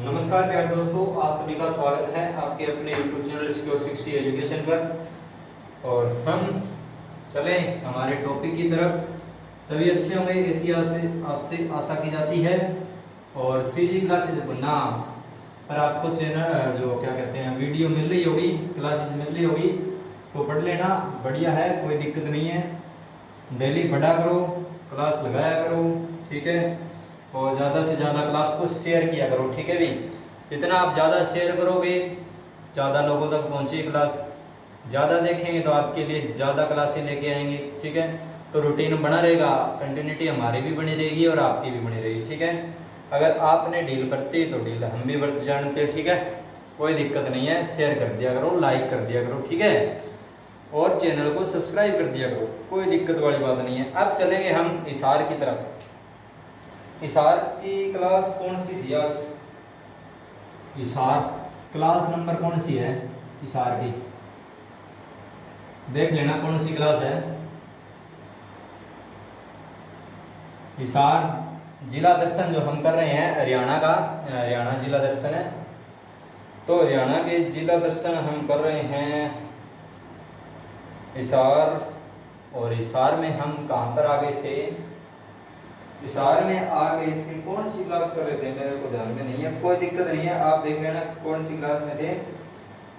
नमस्कार प्यारे दोस्तों, आप सभी का स्वागत है आपके अपने YouTube चैनल सिक्योर 60 एजुकेशन पर। और हम चले हमारे टॉपिक की तरफ। सभी अच्छे होंगे ऐसी आपसे आशा की जाती है। और सीजी क्लासेज बनना पर आपको चैनल जो क्या कहते हैं वीडियो मिल रही होगी, क्लासेज मिल रही होगी तो पढ़ लेना, बढ़िया है, कोई दिक्कत नहीं है। डेली पढ़ा करो, क्लास लगाया करो, ठीक है। और ज़्यादा से ज़्यादा क्लास को शेयर किया करो, ठीक है भी। जितना आप ज़्यादा शेयर करोगे ज़्यादा लोगों तक पहुँचे क्लास, ज़्यादा देखेंगे तो आपके लिए ज़्यादा क्लासें लेके आएंगे, ठीक है। तो रूटीन बना रहेगा, कंटिन्यूटी हमारी भी बनी रहेगी और आपकी भी बनी रहेगी, ठीक है। अगर आपने डील बरती तो डील हम भी बरत जानते हैं, ठीक है। कोई दिक्कत नहीं है, शेयर कर दिया करो, लाइक कर दिया करो, ठीक है। और चैनल को सब्सक्राइब कर दिया करो, कोई दिक्कत वाली बात नहीं है। अब चलेंगे हम इशार की तरफ। इशार की क्लास कौन सी थी आज? इशार क्लास नंबर कौन सी है? इशार की देख लेना कौन सी क्लास है। इशार जिला दर्शन जो हम कर रहे हैं हरियाणा का, हरियाणा जिला दर्शन है। तो हरियाणा के जिला दर्शन हम कर रहे हैं इशार। और इशार में हम कहाँ पर आ गए थे? इशार में आ गए थे, कौन सी क्लास कर रहे थे मेरे को ध्यान में नहीं है, कोई दिक्कत नहीं है, आप देख लेना कौन सी क्लास में थे।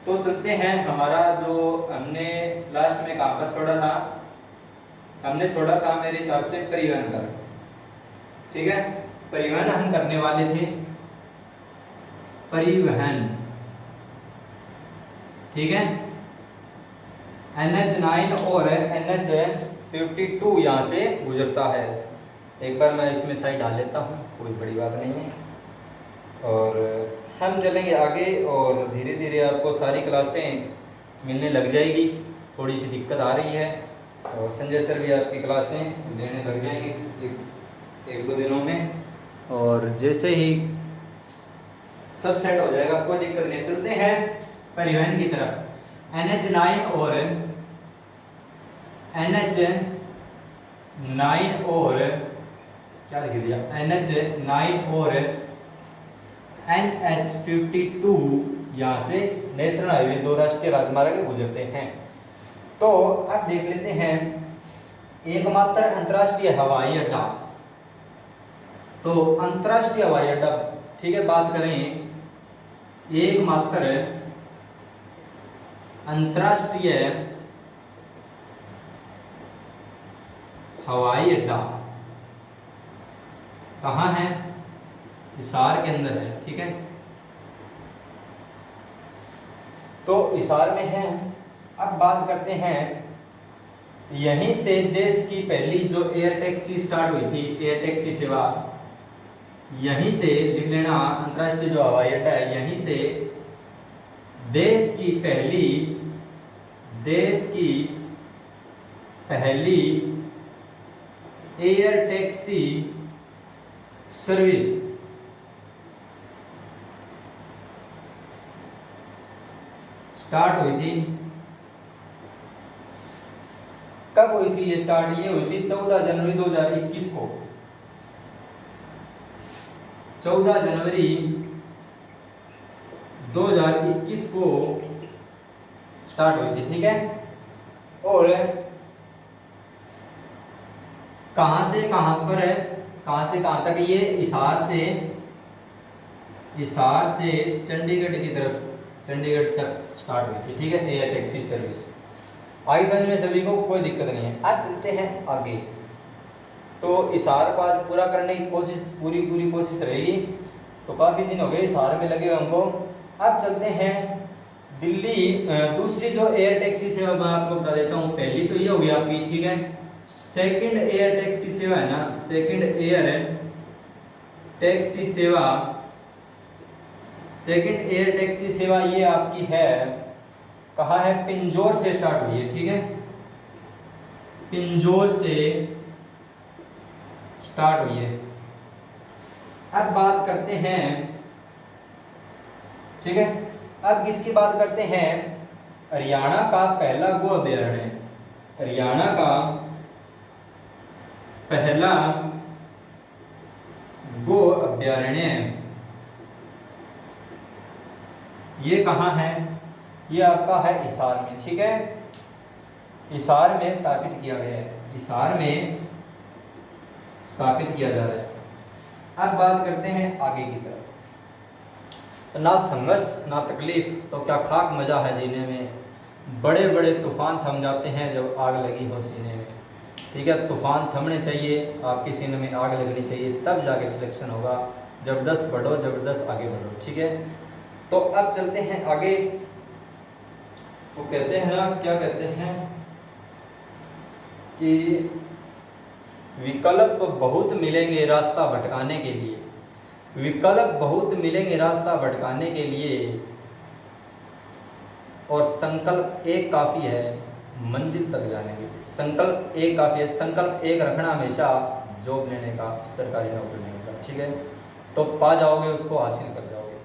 तो चलते हैं, हमारा जो हमने लास्ट में कहाँ पर छोड़ा था? हमने छोड़ा था मेरे हिसाब से परिवहन का, ठीक है। परिवहन हम करने वाले थे, परिवहन, ठीक है। NH9 और NH52 यहाँ से गुजरता है। एक बार मैं इसमें साइड डाल लेता हूँ, कोई बड़ी बात नहीं है। और हम चलेंगे आगे और धीरे धीरे आपको सारी क्लासें मिलने लग जाएगी। थोड़ी सी दिक्कत आ रही है और संजय सर भी आपकी क्लासें लेने लग जाएंगे एक दो दिनों में। और जैसे ही सब सेट हो जाएगा कोई दिक्कत नहीं। चलते हैं परिवहन की तरफ। NH9 और क्या लिख दिया? NH9 और NH52 यहाँ से नेशनल हाईवे, दो राष्ट्रीय राजमार्ग गुजरते हैं। तो अब देख लेते हैं एकमात्र अंतर्राष्ट्रीय हवाई अड्डा। तो अंतर्राष्ट्रीय हवाई अड्डा, ठीक है, बात करें एकमात्र अंतर्राष्ट्रीय हवाई अड्डा कहाँ है? इशार के अंदर है, ठीक है। तो इशार में है। अब बात करते हैं, यहीं से देश की पहली जो एयर टैक्सी स्टार्ट हुई थी, एयर टैक्सी सेवा, यहीं से लिख लेना, अंतर्राष्ट्रीय जो हवाई अड्डा है, यहीं से देश की पहली एयर टैक्सी सर्विस स्टार्ट हुई थी। कब हुई थी ये स्टार्ट? ये हुई थी 14 जनवरी 2021 को। 14 जनवरी 2021 को स्टार्ट हुई थी, ठीक है। और कहां से कहां पर है, कहां से कहां तक? ये हिसार से चंडीगढ़ की तरफ, चंडीगढ़ तक स्टार्ट हुई थी, ठीक है, एयर टैक्सी सर्विस। आई समझ में सभी को? कोई दिक्कत नहीं है। आज चलते हैं आगे। तो इशार को आज पूरा करने की कोशिश, पूरी कोशिश रहेगी। तो काफी दिन हो गए इशार में लगे हुए हमको। अब चलते हैं दिल्ली। दूसरी जो एयर टैक्सी सेवा मैं आपको बता देता हूँ। पहली तो ये होगी आपकी, ठीक है, सेकंड एयर टैक्सी सेवा है ना, सेकंड एयर टैक्सी सेवा, सेकंड एयर टैक्सी सेवा ये आपकी है, कहाँ है? पिंजौर से स्टार्ट हुई है, ठीक है, पिंजौर से स्टार्ट हुई है। अब बात करते हैं, ठीक है, अब किसकी बात करते हैं? हरियाणा का पहला गो अभ्यारण्य, हरियाणा का पहला गो अभ्यारण्य ये कहाँ है? ये आपका है हिसार में, ठीक है, हिसार में स्थापित किया गया है, हिसार में स्थापित किया जा रहा है। अब बात करते हैं आगे की तरफ। ना संघर्ष ना तकलीफ तो क्या खाक मजा है जीने में, बड़े बड़े तूफान थम जाते हैं जब आग लगी हो सीने में, ठीक है। तूफान थमने चाहिए, आपके सीने में आग लगनी चाहिए, तब जाके सिलेक्शन होगा। जबरदस्त बढ़ो, जबरदस्त आगे बढ़ो, ठीक है। तो अब चलते हैं आगे। वो कहते हैं ना, क्या कहते हैं कि विकल्प बहुत मिलेंगे रास्ता भटकाने के लिए, विकल्प बहुत मिलेंगे रास्ता भटकाने के लिए, और संकल्प एक काफ़ी है मंजिल तक जाने के लिए। संकल्प एक काफ़ी है, संकल्प एक रखना हमेशा जॉब लेने का, सरकारी नौकरी लेने का, ठीक है। तो पा जाओगे, उसको हासिल कर जाओगे।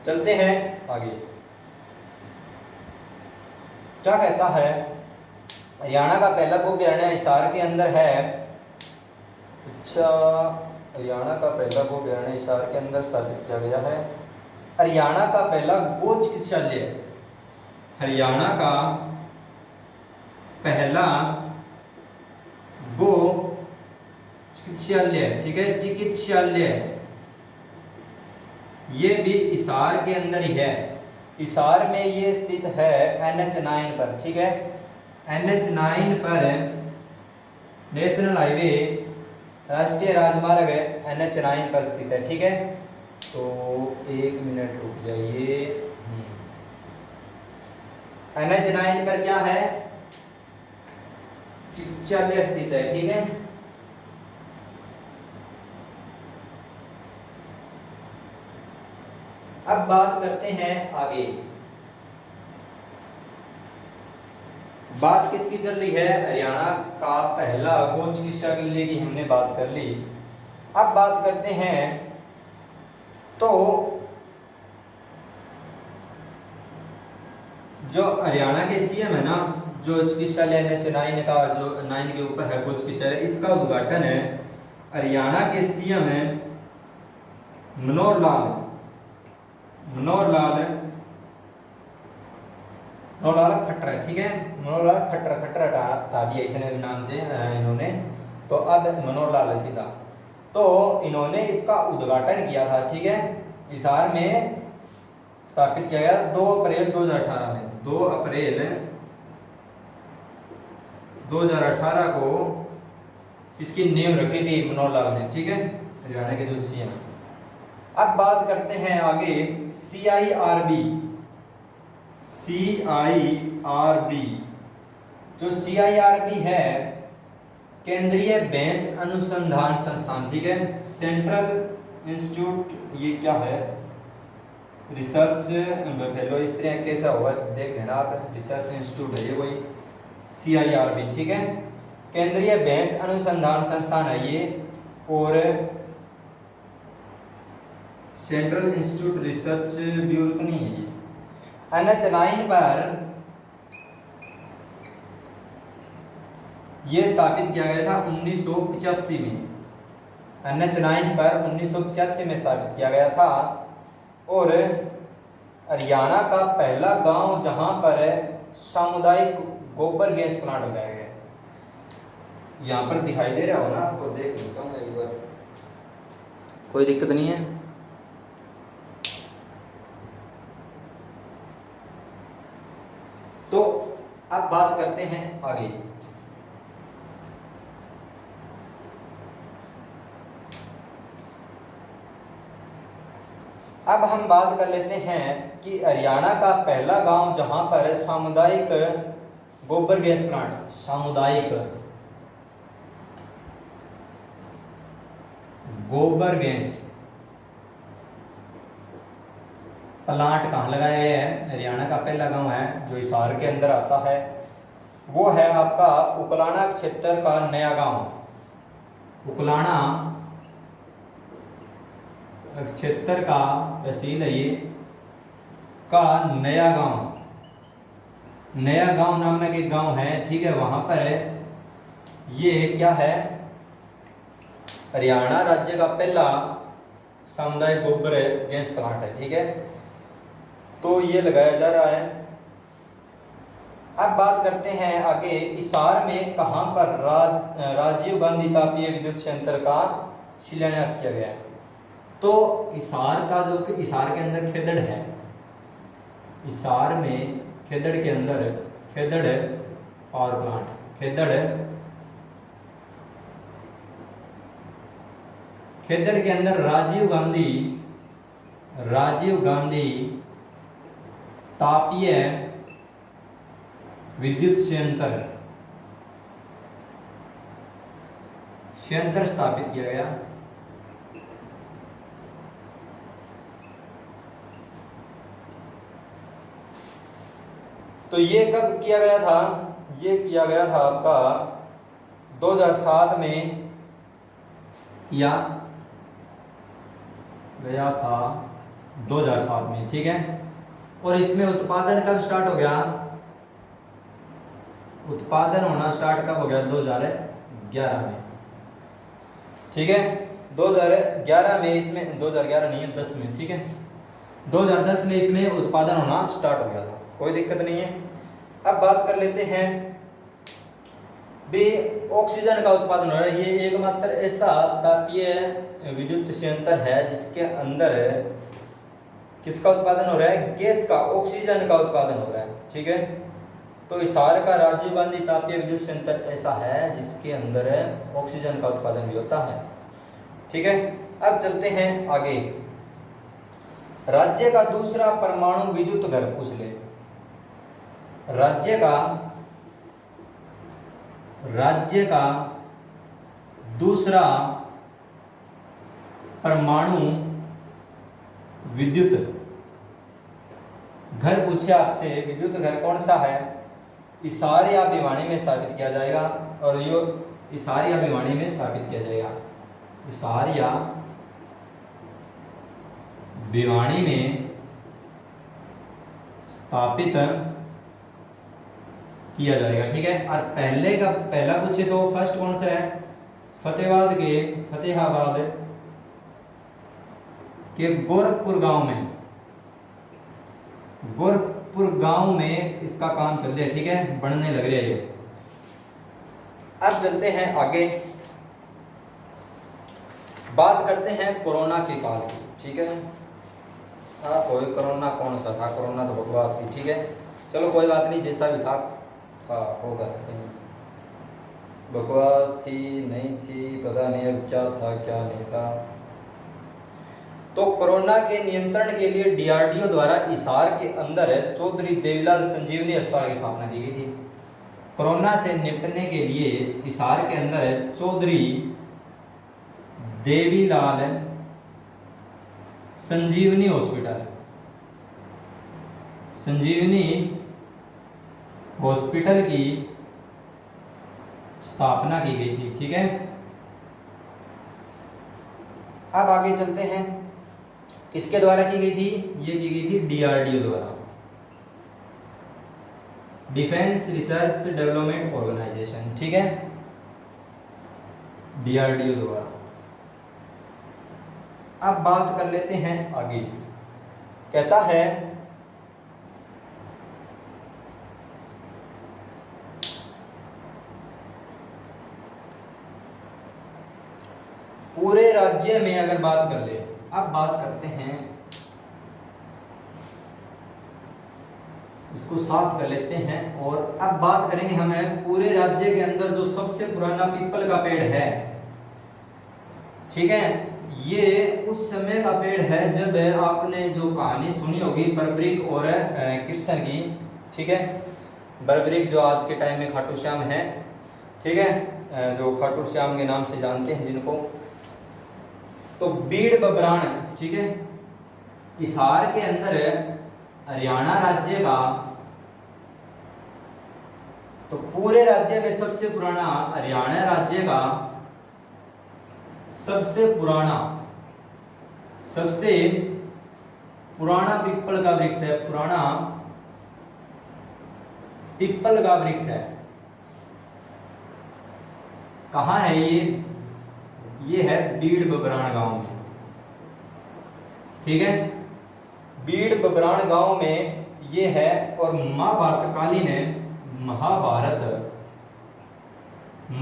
चलते हैं आगे। क्या कहता है? हरियाणा का पहला गो अभ्यारण्य हिसार के अंदर है। अच्छा, हरियाणा का पहला गो अभ्यारण्य हिसार के अंदर स्थापित किया गया है। हरियाणा का पहला गो चिकित्सालय, हरियाणा का पहला गो चिकित्सालय, ठीक है, चिकित्सालय, ये भी हिसार के अंदर ही है। हिसार में ये स्थित है NH9 पर, ठीक है, NH9 पर, नेशनल हाईवे, राष्ट्रीय राजमार्ग NH9 पर स्थित है, ठीक है। तो एक मिनट रुक जाइए। NH9 पर क्या है? चिकित्सालय स्थित है, ठीक है। अब बात करते हैं आगे। बात किसकी चल रही है? हरियाणा का पहला गो चिकित्सालय की हमने बात कर ली। अब बात करते हैं तो जो हरियाणा के CM है ना, जो चिकित्सालय NH9 का, जो 9 के ऊपर है गो चिकित्सालय, इसका उद्घाटन है हरियाणा के CM है मनोहर लाल खट्टर, ठीक है। मनोहर लाल खट्टर हटा दिया इसने नाम से इन्होंने, तो अब मनोहर लाल सीधा। तो इन्होंने इसका उद्घाटन किया था, ठीक है, हिसार में स्थापित किया गया 2 अप्रैल 2018 में। 2 अप्रैल 2018 को इसकी नींव रखी थी मनोहर लाल ने, ठीक है, हरियाणा के जो CM। अब बात करते हैं आगे CIRB। जो CIRB है केंद्रीय भैंस अनुसंधान संस्थान, ठीक है, सेंट्रल इंस्टीट्यूट, ये क्या है? रिसर्च फेलो, इस तरह कैसा होगा देख लेना आप, रिसर्च इंस्टीट्यूट है ये कोई, CIRB, ठीक है, केंद्रीय भैंस अनुसंधान संस्थान है ये, और सेंट्रल इंस्टीट्यूट रिसर्च ब्यूरो तो नहीं है ये। NH9 पर यह स्थापित किया गया था 1985 में। NH9 पर 1985 में स्थापित किया गया था, और हरियाणा का पहला गांव जहां पर सामुदायिक गोबर गैस प्लांट लगाया गया। यहां पर दिखाई दे रहा हो ना आपको, देख लेता हूं एक बार, कोई दिक्कत नहीं है। तो अब बात करते हैं आगे। अब हम बात कर लेते हैं कि हरियाणा का पहला गांव जहां पर सामुदायिक गोबर गैस प्लांट, सामुदायिक गोबर गैस प्लांट कहाँ लगाया है? हरियाणा का पहला गांव है जो हिसार के अंदर आता है, वो है आपका उकलाना क्षेत्र का नया गांव। उकलाना क्षेत्र का तहसील है ये, का नया गांव, नया गांव नामक एक गांव है, ठीक है। वहां पर ये क्या है? हरियाणा राज्य का पहला सामुदायिक गोबर गैस प्लांट है, ठीक है। तो ये लगाया जा रहा है। अब बात करते हैं आगे, हिसार में कहां पर राजीव गांधी तापीय विद्युत संयंत्र का शिलान्यास किया गया है? तो हिसार का जो हिसार के अंदर खेदड़ है, हिसार में खेदड़ के अंदर खेदड़ पावर प्लांट, खेदड़ के अंदर राजीव गांधी तापीय विद्युत संयंत्र स्थापित किया गया। तो ये कब किया गया था? ये किया गया था आपका 2007 में किया गया था, 2007 में, ठीक है। और इसमें उत्पादन कब स्टार्ट हो गया? उत्पादन होना स्टार्ट कब हो गया? 2011 में, ठीक है। 2011 में इसमें, 2011 नहीं है, 10 में, ठीक है, 2010 में इसमें उत्पादन होना स्टार्ट हो गया था, कोई दिक्कत नहीं है। अब बात कर लेते हैं भी ऑक्सीजन का उत्पादन हो रहा है। ये एकमात्र ऐसा तापीय विद्युत संयंत्र है जिसके अंदर किसका उत्पादन हो रहा है? गैस का, ऑक्सीजन का उत्पादन हो रहा है, ठीक है। तो हिसार का राजीव गांधी तापीय विद्युत संयंत्र ऐसा है जिसके अंदर ऑक्सीजन का उत्पादन भी होता है, ठीक है। अब चलते हैं आगे, राज्य का दूसरा परमाणु विद्युत घर पूछ ले। राज्य का दूसरा परमाणु विद्युत घर पूछे आपसे, विद्युत घर कौन सा है? हिसार या भिवानी में स्थापित किया जाएगा, और यो हिसार या भिवानी में स्थापित किया जाएगा, हिसार या भिवानी में स्थापित किया जाएगा, ठीक है। और पहला पूछे तो फर्स्ट कौन सा है? फतेहाबाद के गोरखपुर गांव में इसका काम चल रहा है, ठीक है, बनने लग रहा है ये। अब चलते हैं आगे, बात करते हैं कोरोना के काल की, ठीक है। कोई कोरोना कौन सा था? कोरोना तो बकवास थी, ठीक है, चलो कोई बात नहीं, जैसा भी था होगा, बकवास थी नहीं थी पता नहीं, अब क्या था क्या नहीं था। तो कोरोना के नियंत्रण के लिए डीआरडीओ द्वारा हिसार के अंदर चौधरी देवीलाल संजीवनी अस्पताल की स्थापना की गई थी। कोरोना से निपटने के लिए हिसार के अंदर चौधरी देवीलाल संजीवनी हॉस्पिटल की स्थापना की गई थी, ठीक है। अब आगे चलते हैं, किसके द्वारा की गई थी? ये की गई थी डीआरडीओ द्वारा, डिफेंस रिसर्च डेवलपमेंट ऑर्गेनाइजेशन, ठीक है, डीआरडीओ द्वारा। अब बात कर लेते हैं आगे, कहता है पूरे राज्य में अगर बात कर ले, अब बात करते हैं, इसको साफ कर लेते हैं, और अब बात करेंगे हमें पूरे राज्य के अंदर जो सबसे पुराना पीपल का पेड़ है, ठीक है। ये उस समय का पेड़ है जब आपने जो कहानी सुनी होगी बर्बरीक और कृष्ण की, ठीक है, बर्बरीक जो आज के टाइम में खाटू श्याम है, ठीक है, जो खाटू श्याम के नाम से जानते हैं जिनको। तो बीड़ बब्रान, ठीक है, हिसार के अंदर हरियाणा राज्य का, तो पूरे राज्य में सबसे पुराना, हरियाणा राज्य का सबसे पुराना पीपल का वृक्ष है, पुराना पीपल का वृक्ष है। कहाँ है ये है बीड़ बब्रान गांव में, ठीक है, बीड़ बबरान गांव में ये है। और महाभारतकालीन है,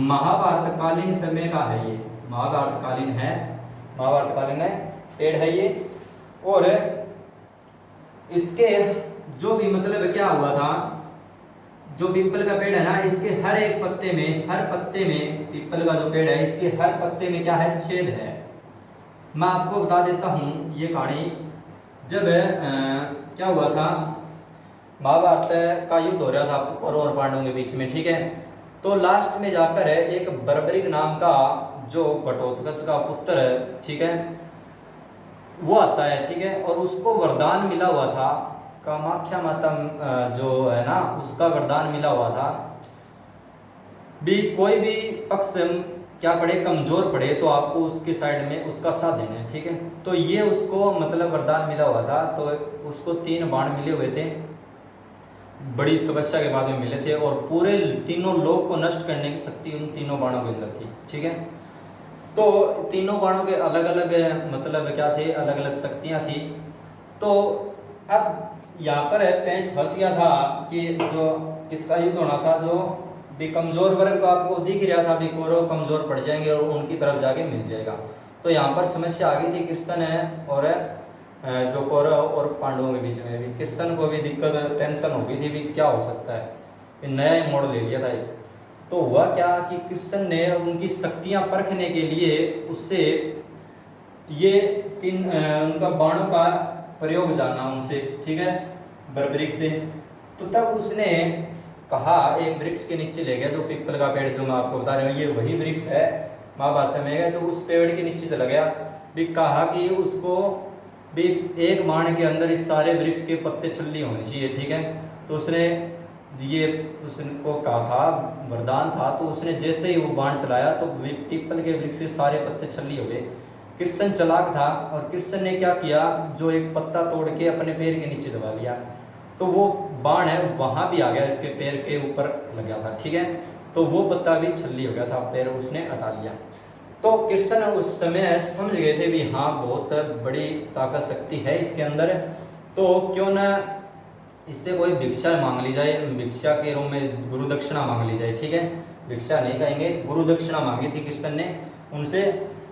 महाभारतकालीन समय का है ये, महाभारतकालीन है, महाभारतकालीन है पेड़ है ये। और इसके जो भी मतलब क्या हुआ था, जो पीपल का पेड़ है ना, इसके हर एक पत्ते में, हर पत्ते में, पीपल का जो पेड़ है इसके हर पत्ते में क्या है, छेद है। मैं आपको बता देता हूँ ये कहानी। जब क्या हुआ था, महाभारत का युद्ध हो रहा था कौरव और पांडवों के बीच में, ठीक है। तो लास्ट में जाकर एक बर्बरिक नाम का जो घटोत्कच का पुत्र है, ठीक है, वो आता है, ठीक है। और उसको वरदान मिला हुआ था, कामाख्या माता जो है ना, उसका वरदान मिला हुआ था भी कोई भी पक्ष क्या पड़े, कमजोर पड़े तो आपको उसके साइड में उसका साथ देना है, ठीक है। तो ये उसको मतलब वरदान मिला हुआ था। तो उसको 3 बाण मिले हुए थे, बड़ी तपस्या के बाद में मिले थे, और पूरे तीनों लोक को नष्ट करने की शक्ति उन तीनों बाणों के अंदर थी, ठीक है। तो तीनों बाणों के अलग अलग मतलब क्या थे, अलग अलग शक्तियां थी। तो अब यहाँ पर पेंच फंस गया था कि जो किसका युद्ध होना था, जो भी कमजोर वर्ग तो आपको दिख रहा था भी कौरव कमजोर पड़ जाएंगे और उनकी तरफ जाके मिल जाएगा। तो यहाँ पर समस्या आ गई थी कृष्ण है और जो कौरव और पांडवों के बीच में भी। कृष्ण को भी दिक्कत, टेंशन हो गई थी भी क्या हो सकता है, नया मोड़ ले लिया था। तो हुआ क्या कि कृष्ण ने उनकी शक्तियां परखने के लिए उससे ये 3 उनका बाणों का प्रयोग जाना उनसे, ठीक है, बर्बरिक से। तो तब उसने कहा, एक वृक्ष के नीचे ले गया, जो पीपल का पेड़ जो मैं आपको बता रहा हूँ ये वही वृक्ष है, महाभारत में गए तो उस पेड़ के नीचे चला गया भी, कहा कि उसको भी एक बाण के अंदर इस सारे वृक्ष के पत्ते छल्ली होने चाहिए, ठीक है। तो उसने ये उसको कहा था, वरदान था। तो उसने जैसे ही वो बाण चलाया तो पीपल के वृक्ष से सारे पत्ते छल्ली हो गए। कृष्ण चालाक था और कृष्ण ने क्या किया, जो एक पत्ता तोड़ के अपने पैर के नीचे दबा लिया, तो वो बाण है वहां भी आ गया, इसके पैर के ऊपर लग गया था, ठीक है। तो वो पत्ता भी छल्ली हो गया था, पैर उसने हटा लिया। तो कृष्ण उस समय समझ गए थे भी हाँ बहुत बड़ी ताकत शक्ति है इसके अंदर, तो क्यों ना इससे कोई भिक्षा मांग ली जाए, भिक्षा के रूप में गुरु दक्षिणा मांग ली जाए, ठीक है। भिक्षा नहीं कहेंगे, गुरु दक्षिणा मांगी थी कृष्ण ने उनसे।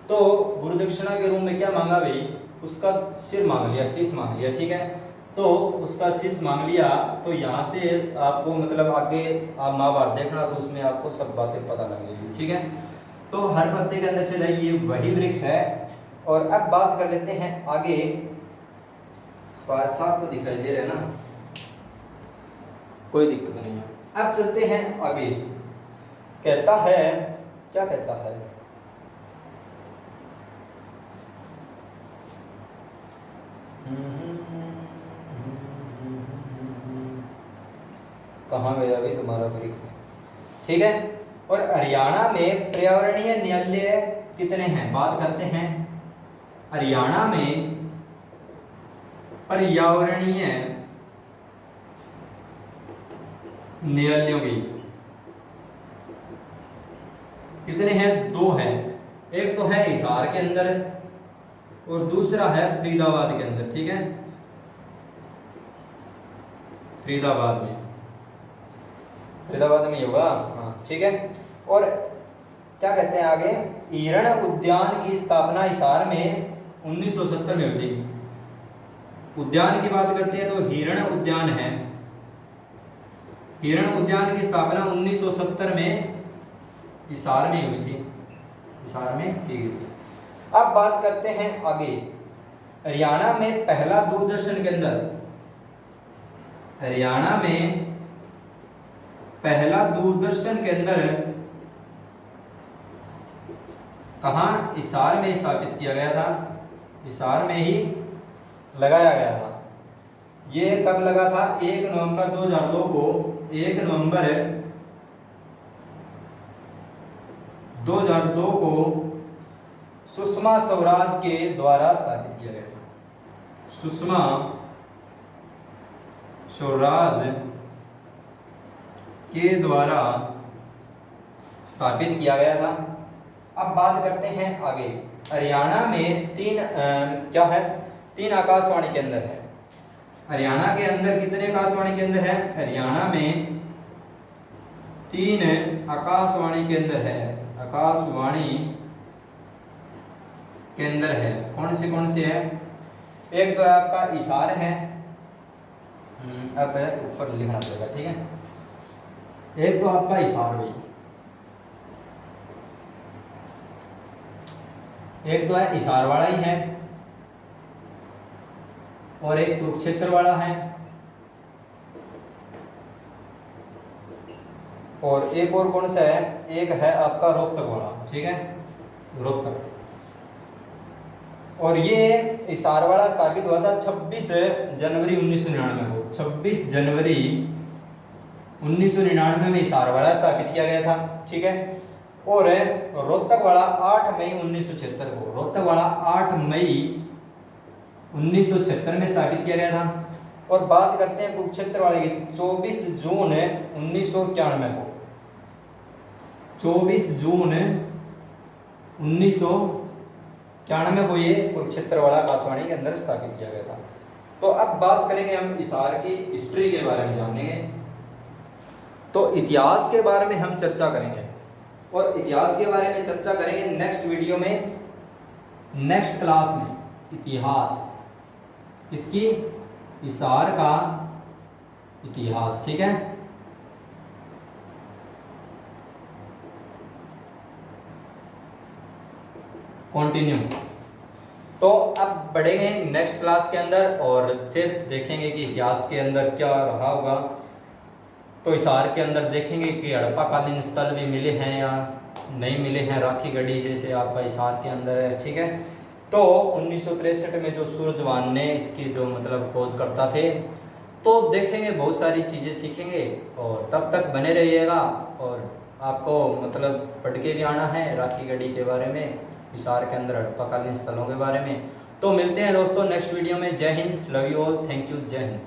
तो गुरु दक्षिणा के रूप में क्या मांगा भाई, उसका सिर मांग लिया, शीश मांग लिया, ठीक है। तो उसका शीश मांग लिया। तो यहाँ से आपको मतलब आगे आप महाभारत देखना तो उसमें आपको सब बातें पता लगेगी, ठीक है। तो हर पत्ते के अंदर से जाइए वही वृक्ष है। और अब बात कर लेते हैं आगे, साफ तो दिखाई दे रहे ना, कोई दिक्कत नहीं है। अब चलते हैं आगे, कहता है, क्या कहता है, कहाँ गया अभी तुम्हारा वृक्ष, ठीक है। और हरियाणा में पर्यावरणीय न्यायालय कितने हैं, बात करते हैं हरियाणा में पर्यावरणीय न्यायालयों की कितने हैं, 2 हैं। एक तो है हिसार के अंदर और दूसरा है फरीदाबाद के अंदर, ठीक है, फरीदाबाद में ही होगा, हाँ ठीक है। और क्या कहते हैं आगे, हिरण उद्यान की स्थापना हिसार में 1970 में हुई। उद्यान की बात करते हैं तो हिरण उद्यान है, हिरण उद्यान की स्थापना 1970 में हिसार में हुई थी, हिसार में की गई थी। अब बात करते हैं आगे, हरियाणा में पहला दूरदर्शन केंद्र, हरियाणा में पहला दूरदर्शन केंद्र कहाँ, हिसार में स्थापित किया गया था, हिसार में ही लगाया गया था। ये कब लगा था, 1 नवंबर 2002 को, 1 नवंबर 2002 को सुषमा स्वराज के द्वारा स्थापित किया गया था, सुषमा स्वराज के द्वारा स्थापित किया गया था। अब बात करते हैं आगे, हरियाणा में 3 क्या है, 3 आकाशवाणी केंद्र है। हरियाणा के अंदर कितने आकाशवाणी केंद्र है? हरियाणा में 3 आकाशवाणी केंद्र है। आकाशवाणी केंद्र है। कौन से है? एक तो आपका हिसार है, अब ऊपर लिखना पड़ेगा, ठीक है। एक तो आपका हिसार भाई, एक तो है हिसार वाला ही है, और एक कुरुक्षेत्र वाला है, और एक और कौन सा है? एक है आपका रोहतक वाला, ठीक है, रोहतक। और ये हिसार वाला स्थापित हुआ था 26 जनवरी 1999 को। 26 जनवरी 1999 में हिसार वाला स्थापित किया गया था, ठीक है। और रोहतक वाला 8 मई 1976 को, रोहतक वाला 8 मई 1976 में स्थापित किया गया था। और बात करते हैं कुरुक्षेत्र वाले की, 24 जून 1991 को, 24 जून 1991 को ये कुरुक्षेत्र वाला आकाशवाणी के अंदर स्थापित किया गया था। तो अब बात करेंगे हम हिसार की हिस्ट्री के बारे में जानेंगे। तो इतिहास के बारे में हम चर्चा करेंगे, और इतिहास के बारे में चर्चा करेंगे नेक्स्ट वीडियो में, नेक्स्ट क्लास में। इतिहास इसकी हिसार का इतिहास, ठीक है। कंटिन्यू। तो अब बढ़ेंगे नेक्स्ट क्लास के अंदर, और फिर देखेंगे कि इतिहास के अंदर क्या रहा होगा। तो हिसार के अंदर देखेंगे कि हड़प्पाकालीन स्थल भी मिले हैं या नहीं मिले हैं, राखी गढ़ी जैसे आपका हिसार के अंदर है, ठीक है। तो 1963 में जो सूरजवान ने इसकी जो मतलब खोज करता थे, तो देखेंगे, बहुत सारी चीज़ें सीखेंगे। और तब तक बने रहिएगा, और आपको मतलब पढ़ के भी आना है राखी गढ़ी के बारे में, हिसार के अंदर हड़प्पाकालीन स्थलों के बारे में। तो मिलते हैं दोस्तों नेक्स्ट वीडियो में। जय Hind, love you all, thank you, जय हिंद।